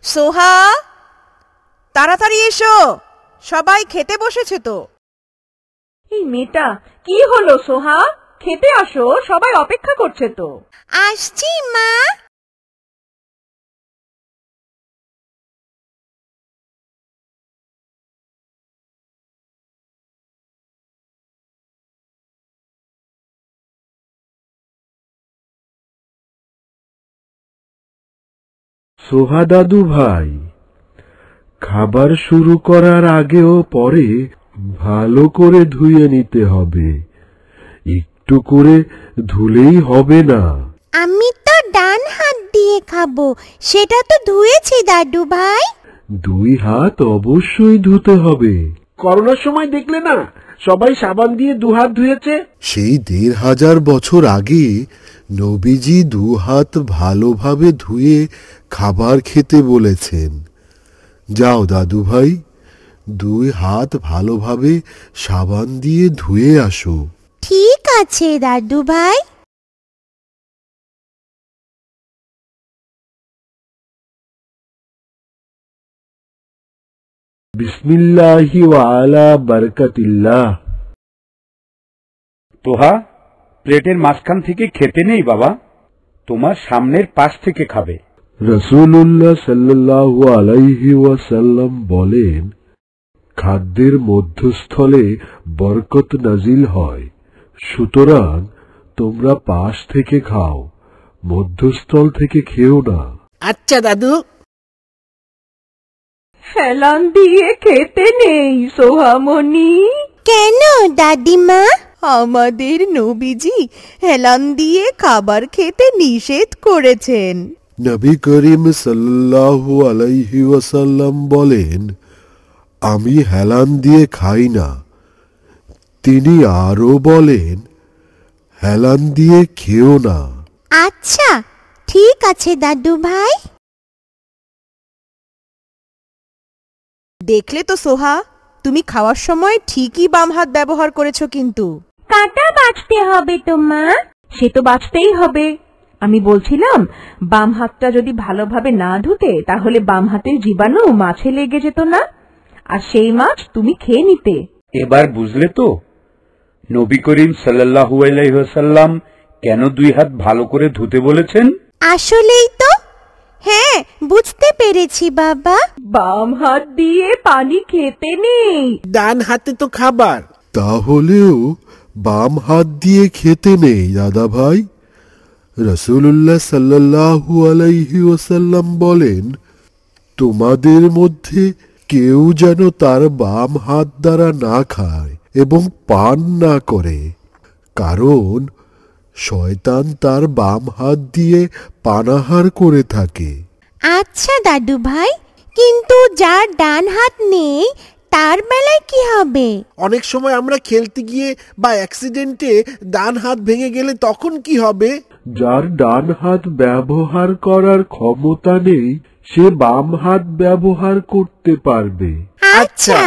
সোহা, তাড়াতাড়ি এসো, সবাই খেতে বসেছে তো। এই মেয়েটা, কি হলো সোহা? খেতে আসো, সবাই অপেক্ষা করছে তো। আসছি মা। সোহা দাদু ভাই, খাবার শুরু করার আগে ও পরে ভালো করে ধুয়ে নিতে হবে। একটু করে ধুলেই হবে না। আমি তো ডান হাত দিয়ে খাবো, সেটা তো ধুয়েছি দাদু ভাই। 2 হাত অবশ্যই ধুতে হবে। করোনার সময় দেখলে না, সবাই সাবান দিয়ে 2 হাত ধুয়েছে। সেই 1500 বছর আগে নবীজি 2 হাত ভালোভাবে ধুয়ে খাবার খেতে বলেছেন। যাও দাদু ভাই, 2 হাত ভালোভাবে সাবান দিয়ে ধুয়ে আসো। ঠিক আছে দাদু ভাই। বিসমিল্লাহি ওয়া আলা বারাকাতিল্লাহ। তোহা, প্লেটের মাঝখান থেকে খেতে নেই বাবা, তোমার সামনের পাশ থেকে খাবে। রাসূলুল্লাহ সাল্লাল্লাহু আলাইহি ওয়াসাল্লাম বলেন, খাদ্যের মধ্যস্থলে বরকত নাজিল হয়। সুতরাং তোমরা পাশ থেকে খাও, মধ্যস্থল থেকে খেও না। আচ্ছা দাদু। হেলান দিয়ে খেতে নেই সোহামণি। কেন দাদিমা? আমাদের নবীজি হেলান দিয়ে খাবার খেতে নিষেধ করেছেন। নবী করিম সাল্লাল্লাহু আলাইহি ওয়াসাল্লাম বলেন, আমি হেলান দিয়ে খাই না। তিনি আরো বলেন, হেলান দিয়ে খেও না। আচ্ছা, ঠিক আছে দাদু ভাই। দেখলে তো সোহা, তুমি খাওয়ার সময় ঠিকই বাম হাত ব্যবহার করেছো কিন্তু। কাঁটা বাঁচতে হবে তো মা। সে তো বাঁচতেই হবে। আমি বলছিলাম, বাম হাতটা যদি ভালোভাবে না ধুতে তাহলে বাম হাতের জীবাণু মাছে লেগে যেত না, আর সেই মাছ তুমি খেয়ে নিতে। এবার বুঝলে তো নবী করিম সাল্লাল্লাহু আলাইহি ওয়াসাল্লাম কেন 2 হাত ভালো করে ধুতে বলেছেন? আসলেই তো। হ্যাঁ, বুঝতে পেরেছি বাবা। বাম হাত দিয়ে পানি খেতে নেই। ডান হাতে তো খাবার। তাহলেও বাম হাত দিয়ে খেতে নেই দাদা ভাই। রাসূলুল্লাহ সাল্লাল্লাহু আলাইহি ওয়াসাল্লাম বলেন, তোমাদের মধ্যে কেউ যেন তার বাম হাত দ্বারা না খায় এবং পান না করে, কারণ শয়তান তার বাম হাত দিয়ে পানাহার করে থাকে। আচ্ছা দাদু ভাই, কিন্তু যার ডান হাত নেই তার বেলায় কি হবে? অনেক সময় আমরা খেলতে গিয়ে বা অ্যাক্সিডেন্টে ডান হাত ভেঙে গেলে তখন কি হবে? যার ডান হাত ব্যবহার করার ক্ষমতা নেই, সে বাম হাত ব্যবহার করতে পারবে। আচ্ছা।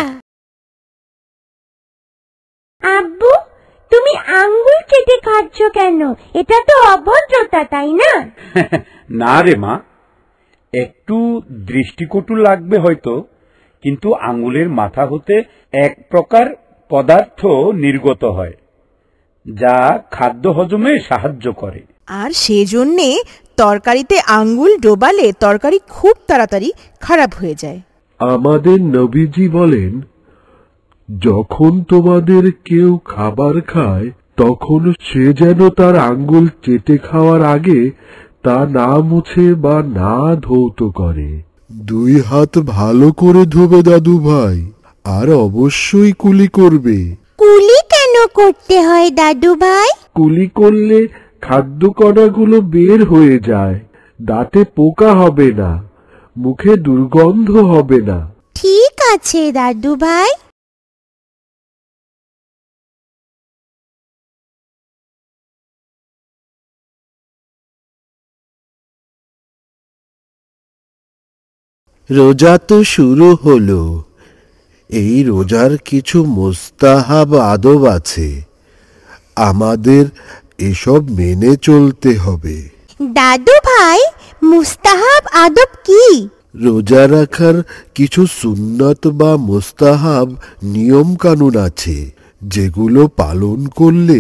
আব্বু, তুমি আঙ্গুল চেটে খাচ্ছ কেন? এটা তো অভদ্রতা, তাই না? না রে মা, একটু দৃষ্টিকটু লাগবে হয়তো, কিন্তু আঙ্গুলের মাথা হতে এক প্রকার পদার্থ নির্গত হয় যা খাদ্য হজমে সাহায্য করে। আর সেজন্যে তরকারিতে আঙ্গুল ডোবালে তরকারি খুব তাড়াতাড়ি খারাপ হয়ে যায়। আমাদের নবীজি বলেন, যখন তোমাদের কেউ খাবার খায় তখন সে যেন তার আঙ্গুল চেটে খাওয়ার আগে তা না মুছে বা না ধৌত করে। 2 হাত ভালো করে ধোবে দাদু ভাই, আর অবশ্যই কুলি করবে। কুলি কেন করতে হয় দাদু ভাই? কুলি করলে খাদ্য কণাগুলো বের হয়ে যায়, দাঁতে পোকা হবে না, মুখে দুর্গন্ধ হবে না। ঠিক আছে দাদু ভাই। রোজা তো শুরু হলো। এই রোজার কিছু মুস্তাহাব আদব আছে, আমাদের এসব মেনে চলতে হবে। দাদু ভাই, মুস্তাহাব আদব কি? রোজা রাখার কিছু সুন্নত বা মুস্তাহাব নিয়ম কানুন আছে, যেগুলো পালন করলে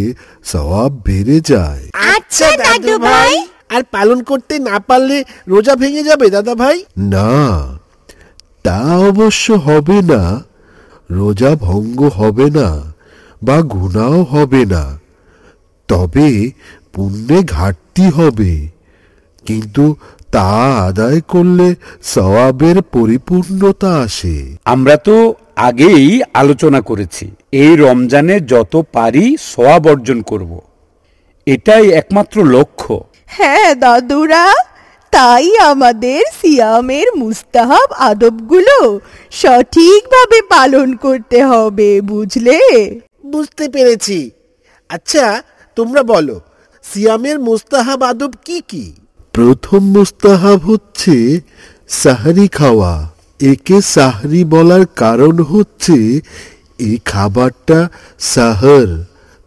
সওয়াব বেড়ে যায়। আচ্ছা দাদু ভাই। আর পালন করতে না পারলে রোজা ভেঙে যাবে দাদা ভাই? না, তা অবশ্য হবে না। রোজা ভঙ্গ হবে না বা গুনাহও হবে না, তবে পুণ্যে ঘাটতি হবে, কিন্তু তা আদায় করলে সওয়াবের পরিপূর্ণতা আসে। আমরা তো আগেই আলোচনা করেছি, এই রমজানে যত পারি সওয়াব অর্জন করব, এটাই একমাত্র লক্ষ্য। হ্যাঁ দাদুরা, তাই আমাদের সিয়ামের মুস্তাহাব আদবগুলো সঠিকভাবে পালন করতে হবে, বুঝলে? বুঝতে পেরেছি। আচ্ছা তোমরা বলো, সিয়ামের মুস্তাহাব আদব কি কি? প্রথম মুস্তাহাব হচ্ছে সাহরি খাওয়া। একে সাহরি বলার কারণ হচ্ছে এই খাবারটা সাহর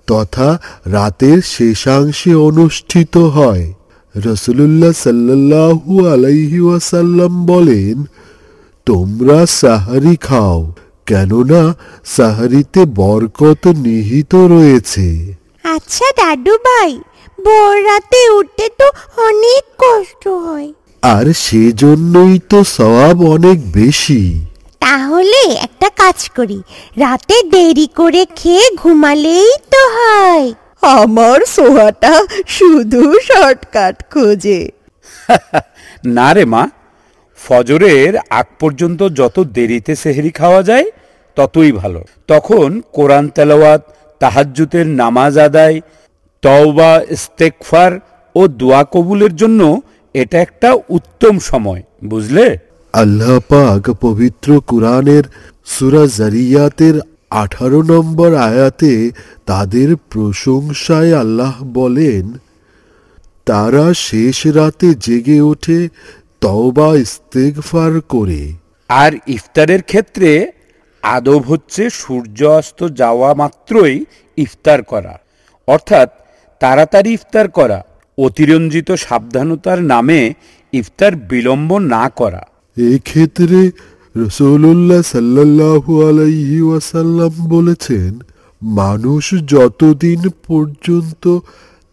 তথা রাতের শেষাংশে অনুষ্ঠিত হয়। রাসূলুল্লাহ সাল্লাল্লাহু আলাইহি ওয়াসাল্লাম বলেন, তোমরা সাহরি খাও, কেননা সাহরিতে বরকত নিহিত রয়েছে। আচ্ছা দাদু ভাই, ভোর রাতে উঠতে তো অনেক কষ্ট হয়। আর সেজন্যই তো সওয়াব অনেক বেশি। তাহলে একটা কাজ করি, রাতে দেরি করে খেয়ে ঘুমালেই তো হয়। আমার সোহাটা শুধু শর্টকাট খোঁজে। না রে মা, ফজরের আগ পর্যন্ত যত দেরিতে সেহরি খাওয়া যায় ততই ভালো। তখন কোরআন তেলাওয়াত, তাহাজ্জুদের নামাজ আদায়, তওবা, ইস্তেগফার ও দোয়া কবুলের জন্য এটা একটা উত্তম সময়, বুঝলে? আল্লাহ পাক পবিত্র কুরআনের সূরা যারিয়াতের 18 নম্বর আয়াতে তাদের প্রশংসায় আল্লাহ বলেন, তারা শেষ রাতে জেগে ওঠে তওবা ইস্তেগফার করে। আর ইফতারের ক্ষেত্রে আদব হচ্ছে সূর্য অস্ত যাওয়া মাত্রই ইফতার করা, অর্থাৎ তাড়াতাড়ি ইফতার করা, অতিরঞ্জিত সাবধানতার নামে ইফতার বিলম্ব না করা। এক্ষেত্রে রাসূলুল্লাহ সাল্লাল্লাহু আলাইহি ওয়াসাল্লাম বলেছেন, মানুষ যতদিন পর্যন্ত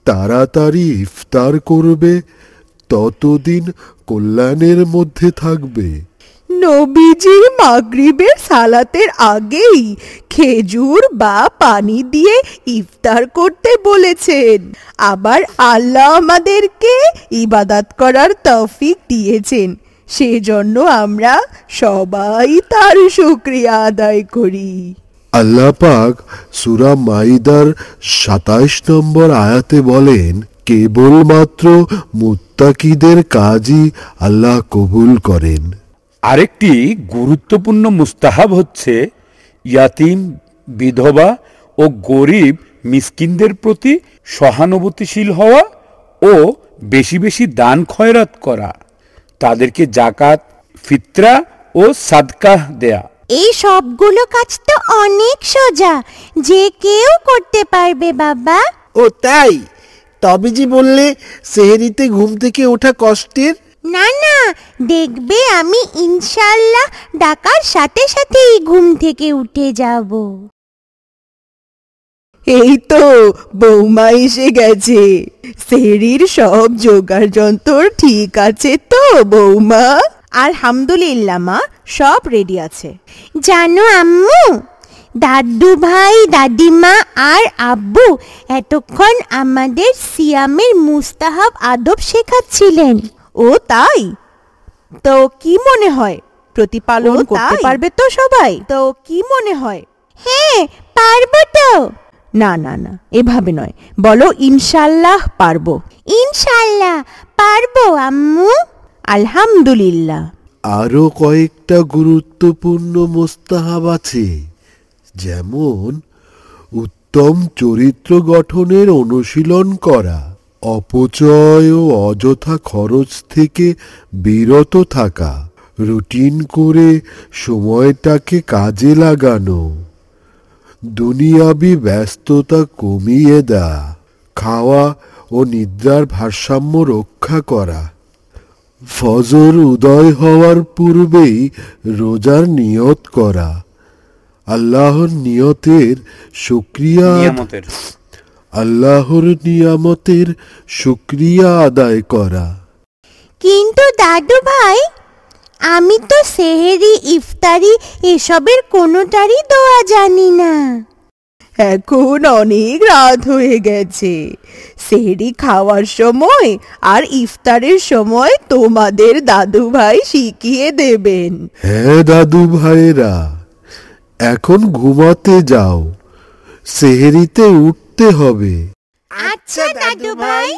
তাড়াতাড়ি ইফতার করবে ততদিন কল্যাণের মধ্যে থাকবে। নবীজি মাগরিবের সালাতের আগেই খেজুর বা পানি দিয়ে ইফতার করতে বলেছেন। আবার আল্লাহ আমাদেরকে ইবাদত করার তৌফিক দিয়েছেন, সেজন্য আমরা সবাই তার শুকরিয়া আদায় করি। আল্লাহ পাক সূরা মাইদার 27 নম্বর আয়াতে বলেন, কেবলমাত্র মুত্তাকিদের কাজই আল্লাহ কবুল করেন। আরেকটি গুরুত্বপূর্ণ মুস্তাহাব হচ্ছে ইয়াতিম, বিধবা ও গরিব মিসকিনদের প্রতি সহানুভূতিশীল হওয়া ও বেশি বেশি দান খয়রাত করা, তাদেরকে জাকাত, ফিতরা ও সাদকাহ দেয়া। এই সবগুলো কাজ তো অনেক সোজা, যে কেউ করতে পারবে বাবা। ও তাই? তবে বললে সেহরিতে ঘুম থেকে ওঠা কষ্টের? না না, দেখবে আমি ইনশাআল্লাহ ডাকার সাথে সাথেই ঘুম থেকে উঠে যাব। এই তো বৌমা এসে গেছে। সেহরির সব জোগাড় যন্ত্র ঠিক আছে তো বৌমা? আলহামদুলিল্লাহ মা, সব রেডি আছে। জানো আম্মু, দাদু ভাই, দাদিমা আর আব্বু এতক্ষণ আমাদের সিয়ামের মুস্তাহাব আদব শেখাচ্ছিলেন। ও তাই? তো কি মনে হয় প্রতিপালন করতে পারবে তো সবাই? তো কি মনে হয়? হ্যাঁ, পারবো তো। না না না, এভাবে নয়, বলো ইনশাআল্লাহ পারবো। ইনশাআল্লাহ পারবো আম্মু। আলহামদুলিল্লাহ। আরো কয়েকটা গুরুত্বপূর্ণ মুস্তাহাব আছে, যেমন উত্তম চরিত্র গঠনের অনুশীলন করা, অপচয় ও অযথা খরচ থেকে বিরত থাকা, রুটিন করে সময়টাকে কাজে লাগানো, দুনিয়াবি ব্যস্ততা কমিয়ে দেয়া, খাওয়া ও নিদ্রার ভারসাম্য রক্ষা করা, ফজর উদয় হওয়ার পূর্বেই রোজার নিয়ত করা, আল্লাহর নিয়তের শুকরিয়া নিয়ামতের আল্লাহর নিয়ামতের শুকরিয়া আদায় করা। কিন্তু দাদু ভাই, আমি তো সেহেরি, ইফতারি এসবের কোনোটারই দোয়া জানি না। এখন অনেক রাত হয়ে গেছে। সেহরি খাওয়ার সময় আর ইফতারের সময় তোমাদের দাদু ভাই শিখিয়ে দেবেন। হ্যাঁ দাদু ভাইয়েরা, এখন ঘুমাতে যাও, সেহেরিতে উঠতে হবে। আচ্ছা দাদু ভাই।